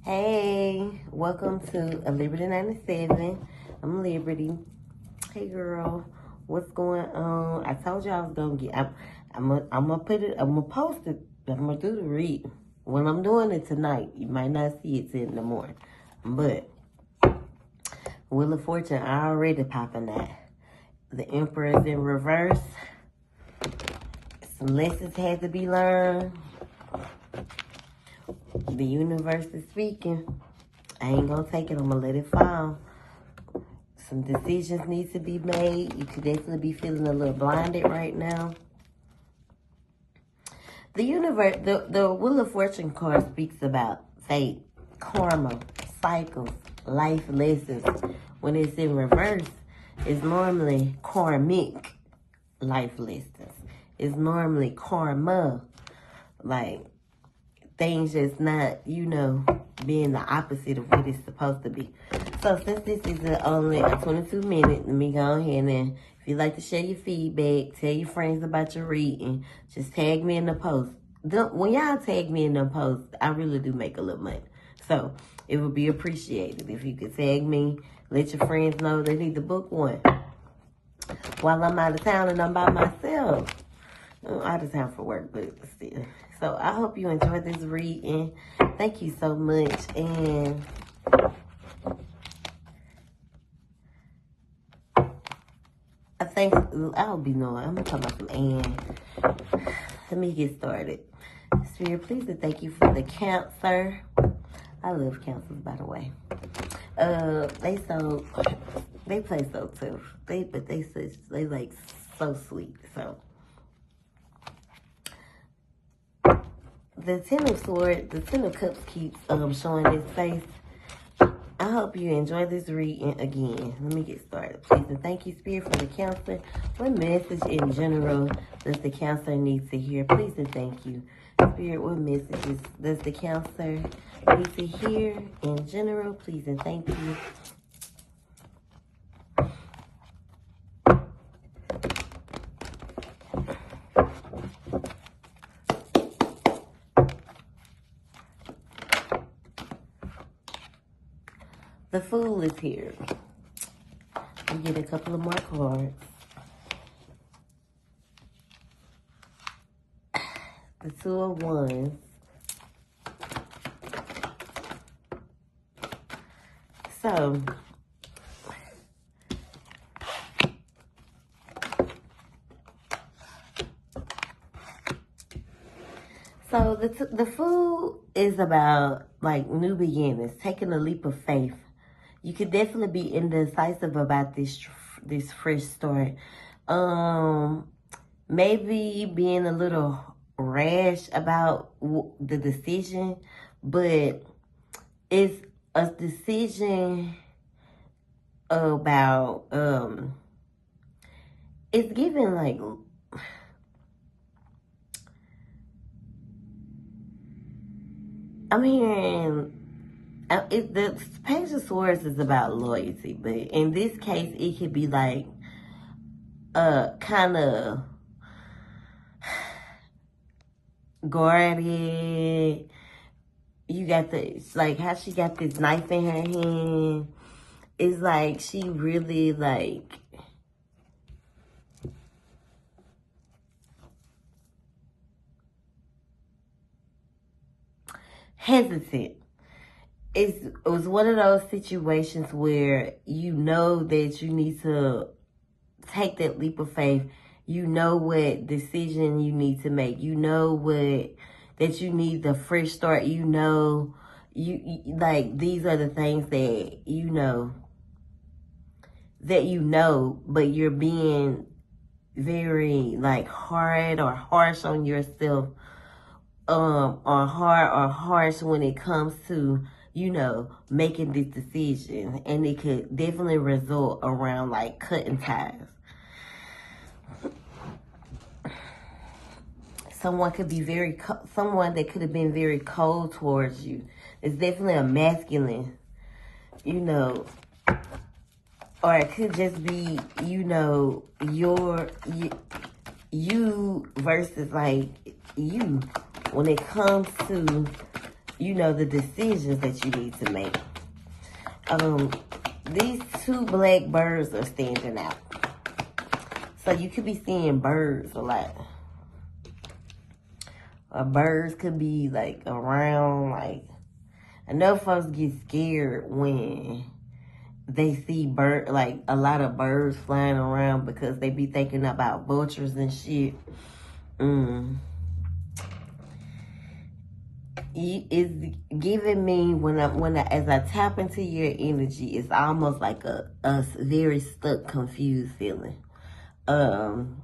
Hey, welcome to a Liberty 97. I'm Liberty. Hey girl, what's going on? I told you I was gonna get. I'm gonna put it. I'm gonna post it. I'm gonna do the read when I'm doing it tonight. You might not see it till in the morning, but Wheel of Fortune already popping that. The Emperor's in reverse. Some lessons had to be learned. The universe is speaking. I ain't gonna take it. I'm gonna let it fall. Some decisions need to be made. You could definitely be feeling a little blinded right now. The universe, the Wheel of Fortune card speaks about fate, karma, cycles, life lessons. When it's in reverse, it's normally karmic life lessons. It's normally karma, like things just not, being the opposite of what it's supposed to be. So since this is only a 22 minute, let me go ahead and if you'd like to share your feedback, tell your friends about your reading, just tag me in the post. When y'all tag me in the post, I really do make a little money. So it would be appreciated if you could tag me, let your friends know they need to book one. While I'm out of town and I'm by myself. I'm out of town for work, but still. So I hope you enjoyed this reading. Thank you so much. And I'll be knowing. I'm going to talk about some and. Let me get started. Spirit, please and thank you for the Cancer. I love Cancers, by the way. They play so tough. They like so sweet. So the Ten of Swords, the Ten of Cups keeps showing its face. I hope you enjoy this reading again. Let me get started. Please and thank you, Spirit, for the Cancer. What message in general does the Cancer need to hear? Please and thank you. Spirit, what messages does the Cancer need to hear in general? Please and thank you. The Fool is here. We get a couple of more cards. The Two of Wands. So the Fool is about like new beginnings, taking a leap of faith. You could definitely be indecisive about this fresh start. Maybe being a little rash about the decision, but it's a decision about, it's given like, I'm hearing, the Page of Swords is about loyalty, but in this case, it could be like, kind of guarded. You got like how she got this knife in her hand. It's like she really like hesitant. It was one of those situations where you know that you need to take that leap of faith. You know what decision you need to make. You know that you need the fresh start. You know, you like these are the things that you know, but you're being very like hard or harsh on yourself, or harsh when it comes to, making this decision. And it could definitely result around like cutting ties. Someone that could have been very cold towards you. It's definitely a masculine, or it could just be, you versus like you when it comes to, you know, the decisions that you need to make. These two black birds are standing out. So you could be seeing birds a lot. Or birds could be like around, like, I know folks get scared when they see like a lot of birds flying around because they be thinking about vultures and shit. It's giving me as I tap into your energy, it's almost like a very stuck, confused feeling. Don't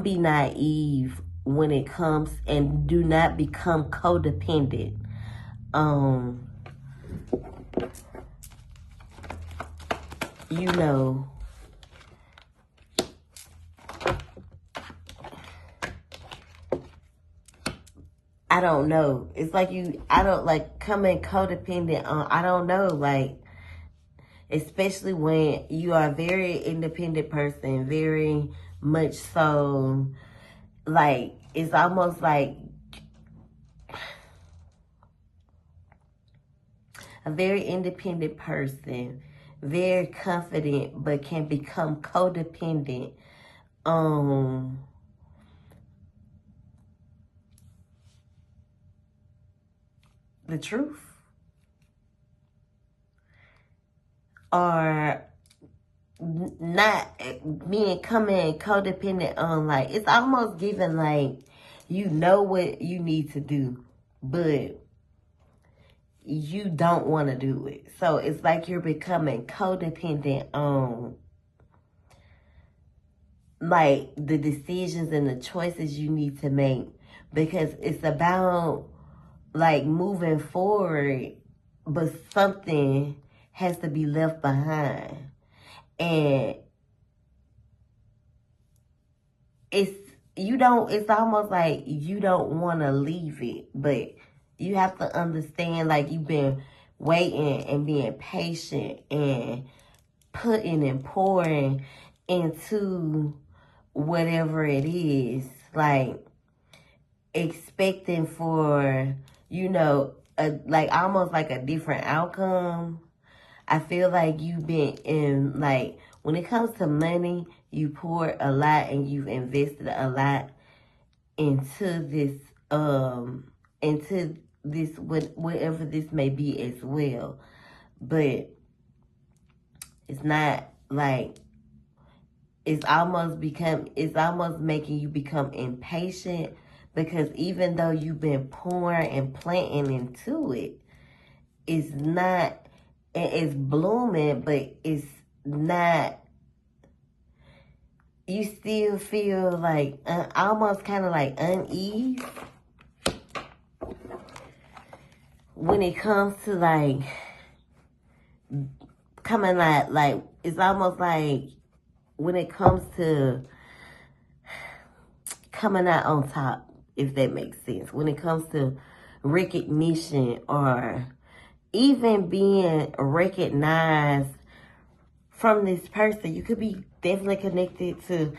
be naive when it comes, and do not become codependent. You know, I don't know. It's like I don't like coming codependent on, I don't know, like, especially when you are a very independent person, very much so, like, it's almost like a very independent person, very confident, but can become codependent on the truth, or not coming codependent on, like, it's almost giving like you know what you need to do, but you don't want to do it. So it's like you're becoming codependent on, like, the decisions and the choices you need to make, because it's about, like, moving forward, but something has to be left behind. And it's almost like you don't want to leave it, but you have to understand, like, you've been waiting and being patient and putting and pouring into whatever it is, like, expecting for, you know, like, almost like a different outcome. I feel like you've been in, like, when it comes to money, you pour a lot and you've invested a lot into this, whatever this may be as well. But it's not like, it's almost making you become impatient, because even though you've been pouring and planting into it, it's not, it's blooming, but it's not, you still feel like almost kind of like unease when it comes to, like, coming out, like, it's almost like when it comes to coming out on top, if that makes sense. When it comes to recognition, or even being recognized from this person. You could be definitely connected to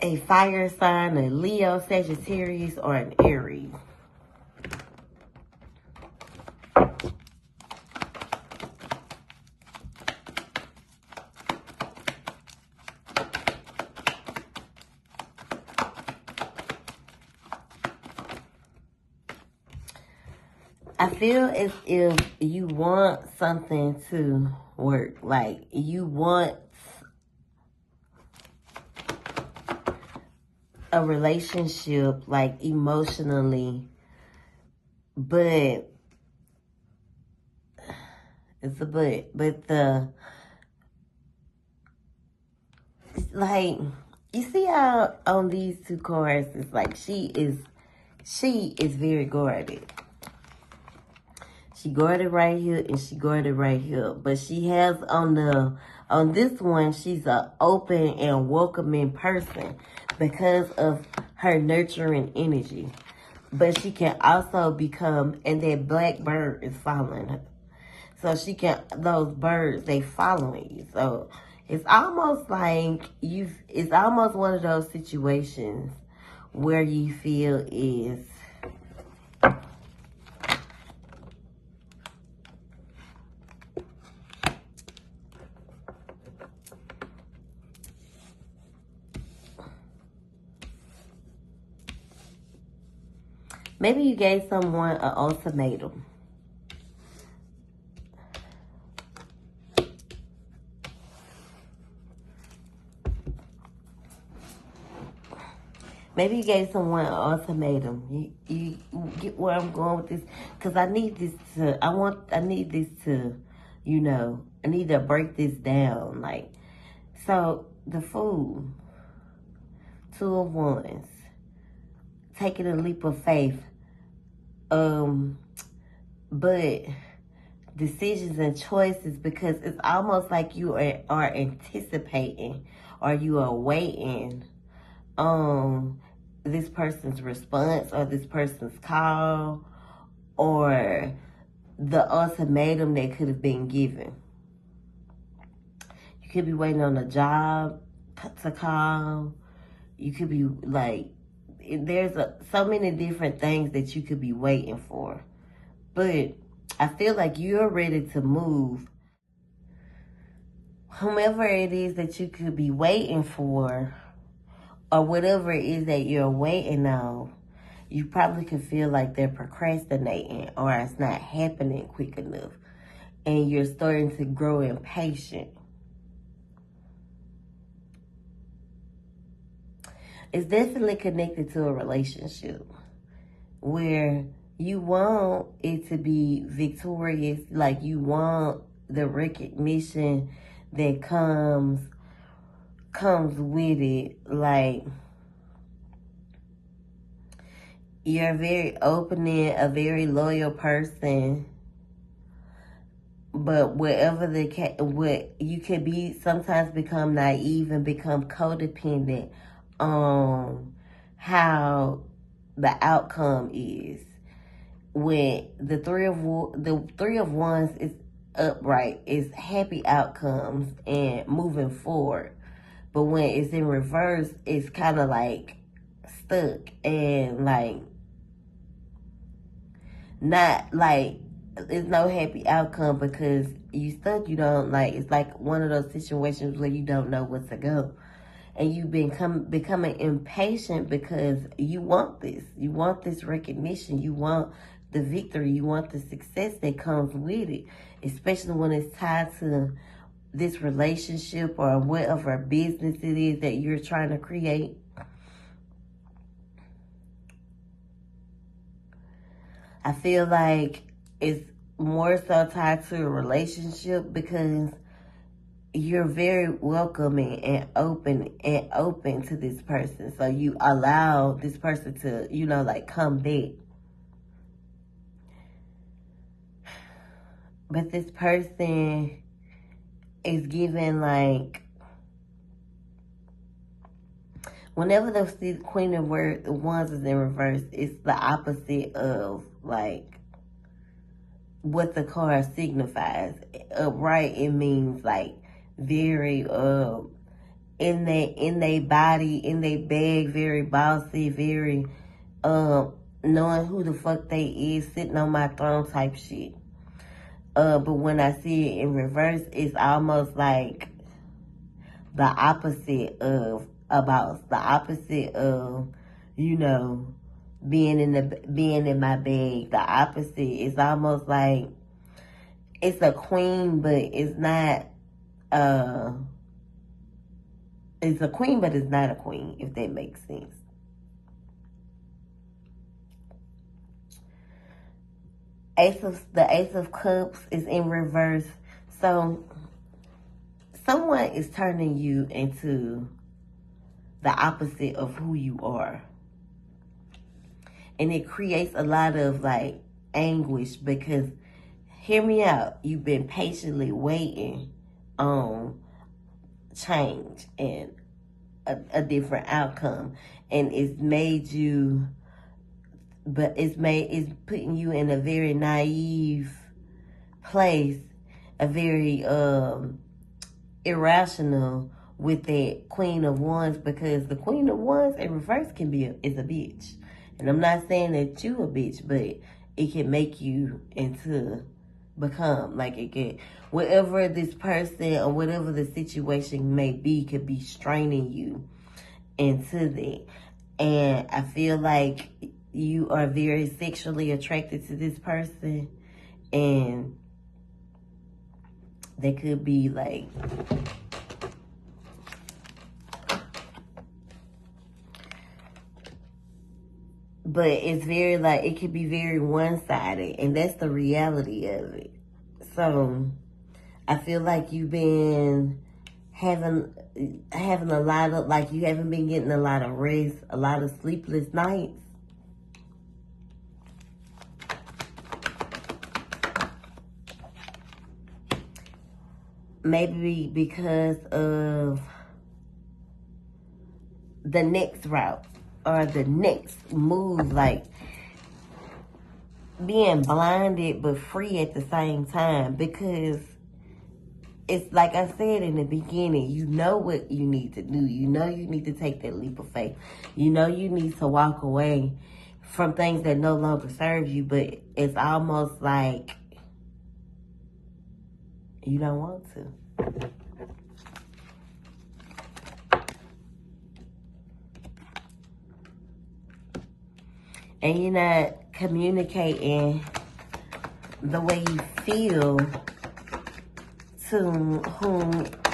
a fire sign, a Leo, Sagittarius, or an Aries. I feel as if you want something to work. Like, you want a relationship, like, emotionally, but it's a but like, you see how on these two cards, it's like she is very guarded. She guarded right here and she guarded right here. But she has on this one, she's an open and welcoming person because of her nurturing energy. But she can also become, and that black bird is following her. So she can, those birds, they following you. So it's almost like it's almost one of those situations where you feel is Maybe you gave someone an ultimatum. Maybe you gave someone an ultimatum. You get where I'm going with this? Because I need this to, I need this to, you know, I need to break this down. Like, so the Fool, 2 of Wands, taking a leap of faith. But decisions and choices, because it's almost like you are anticipating or you are waiting this person's response or this person's call or the ultimatum that could have been given. You could be waiting on a job to call. You could be like, there's so many different things that you could be waiting for. But I feel like you're ready to move. Whomever it is that you could be waiting for, or whatever it is that you're waiting on, you probably could feel like they're procrastinating or it's not happening quick enough. And you're starting to grow impatient. It's definitely connected to a relationship where you want it to be victorious. Like, you want the recognition that comes with it. Like, you're very open and a very loyal person, but what you can be, sometimes become naive and become codependent on how the outcome is. When the three of Wands is upright, is happy outcomes and moving forward. But when it's in reverse, it's kind of like stuck and like not like it's no happy outcome because you stuck. You don't like, it's like one of those situations where you don't know where to go. And you've been becoming impatient because you want this. You want this recognition. You want the victory. You want the success that comes with it. Especially when it's tied to this relationship or whatever business it is that you're trying to create. I feel like it's more so tied to a relationship because you're very welcoming and open to this person. So you allow this person to, you know, like come back. But this person is given like, whenever the Queen of Wands is in reverse, it's the opposite of like what the card signifies. Upright, it means like very in their body, in their bag, very bossy, very knowing who the fuck they is, sitting on my throne type shit. But when I see it in reverse, it's almost like the opposite of a boss, the opposite of, you know, being in my bag. The opposite is almost like it's a queen, but it's not. It's a queen, but it's not a queen, if that makes sense. The Ace of Cups is in reverse. So someone is turning you into the opposite of who you are. And it creates a lot of like anguish because, hear me out, you've been patiently waiting on change and a different outcome. And it's made you, but it's putting you in a very naive place, a very irrational with that Queen of Wands, because the Queen of Wands in reverse is a bitch. And I'm not saying that you a bitch, but it can make you into become like it can, whatever this person or whatever the situation may be, could be straining you into that. And I feel like you are very sexually attracted to this person, and they could be like, but it's very like, it could be very one-sided, and that's the reality of it. So I feel like you've been having a lot of, like, you haven't been getting a lot of rest, a lot of sleepless nights. Maybe because of the next route or the next move, like being blinded but free at the same time, because it's like I said in the beginning, you know what you need to do. You know you need to take that leap of faith. You know you need to walk away from things that no longer serve you, but it's almost like you don't want to. And you're not communicating the way you feel to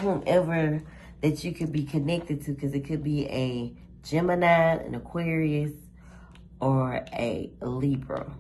whomever that you could be connected to, because it could be a Gemini, an Aquarius, or a Libra.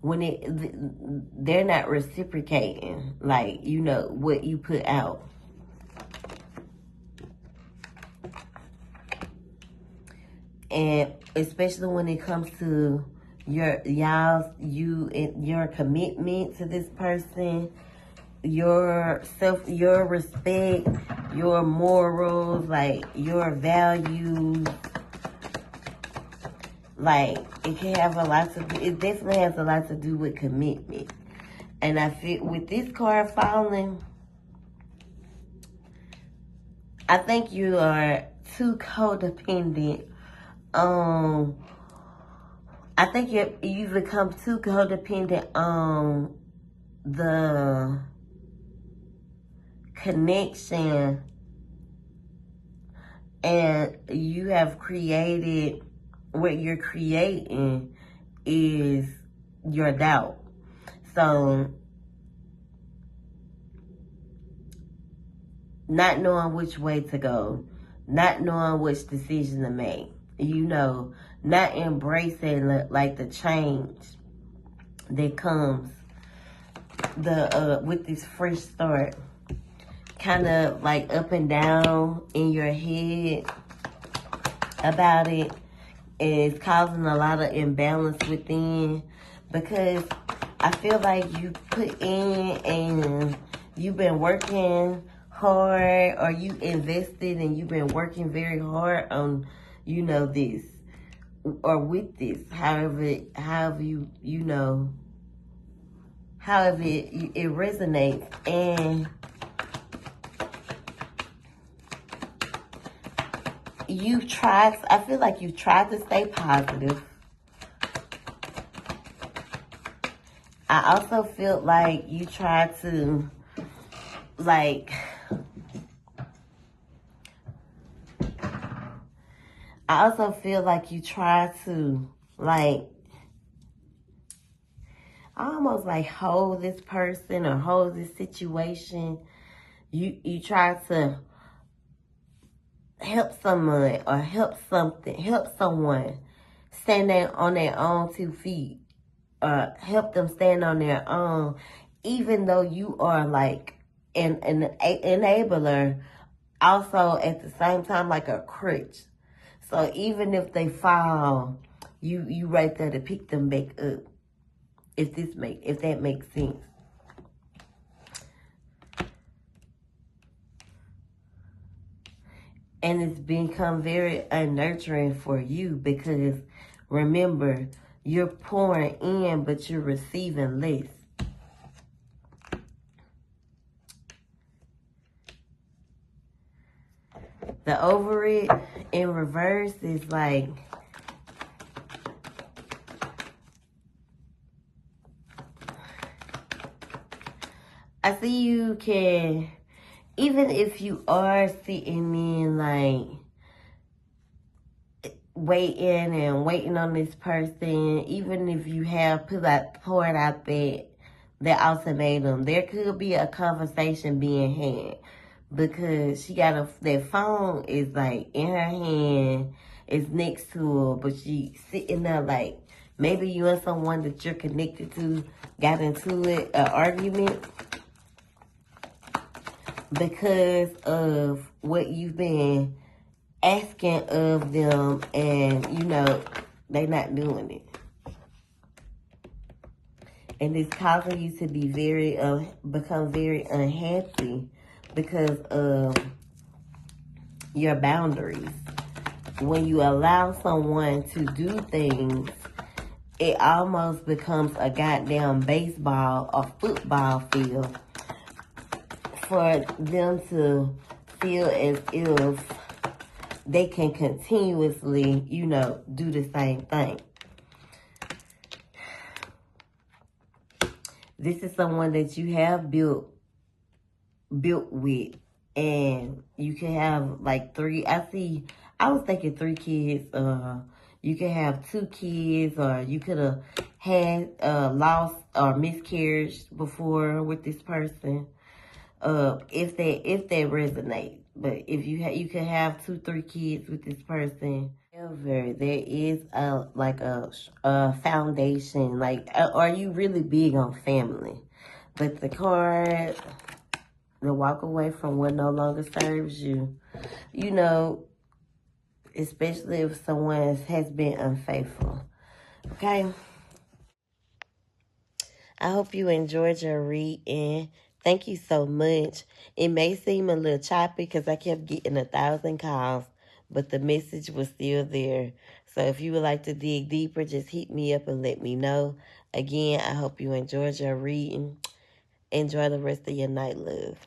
When they're not reciprocating, like, you know, what you put out. And especially when it comes to your commitment to this person, your respect, your morals, like your values. Like, it can have it definitely has a lot to do with commitment. And I feel with this card falling, I think you are too codependent. I think you've become too codependent on the connection, and you have created, what you're creating is your doubt. So, not knowing which way to go, not knowing which decision to make, you know, not embracing like the change that comes with this fresh start, kind of like up and down in your head about it. Is causing a lot of imbalance within, because I feel like you put in and you've been working hard, or you invested and you've been working very hard on, you know, this or with this, however it resonates. And I feel like you tried to stay positive. I also feel like you tried to, like, almost like hold this person or hold this situation. You try to help someone or help someone stand there on their own 2 feet, or help them stand on their own, even though you are like an enabler, also at the same time like a crutch. So even if they fall, you right there to pick them back up. If that makes sense. And it's become very unnurturing for you, because remember, you're pouring in, but you're receiving less. The over it in reverse is like, I see you can, even if you are sitting in like waiting on this person, even if you have poured out that ultimatum, there could be a conversation being had, because she got that phone is like in her hand, is next to her, but she sitting there like maybe you and someone that you're connected to got into an argument because of what you've been asking of them, and they not doing it. And it's causing you to be become very unhappy because of your boundaries. When you allow someone to do things, it almost becomes a goddamn baseball or football field for them to feel as if they can continuously, do the same thing. This is someone that you have built with, and you can have like I was thinking 3 kids. You can have 2 kids, or you could have had lost or miscarriage before with this person. If that resonates. But if you can have 2-3 kids with this person. However, there is a foundation. Like, are you really big on family? But the card, the walk away from what no longer serves you. Especially if someone has been unfaithful. Okay? I hope you enjoyed your reading. Thank you so much. It may seem a little choppy because I kept getting 1,000 calls, but the message was still there. So if you would like to dig deeper, just hit me up and let me know. Again, I hope you enjoyed your reading. Enjoy the rest of your night, love.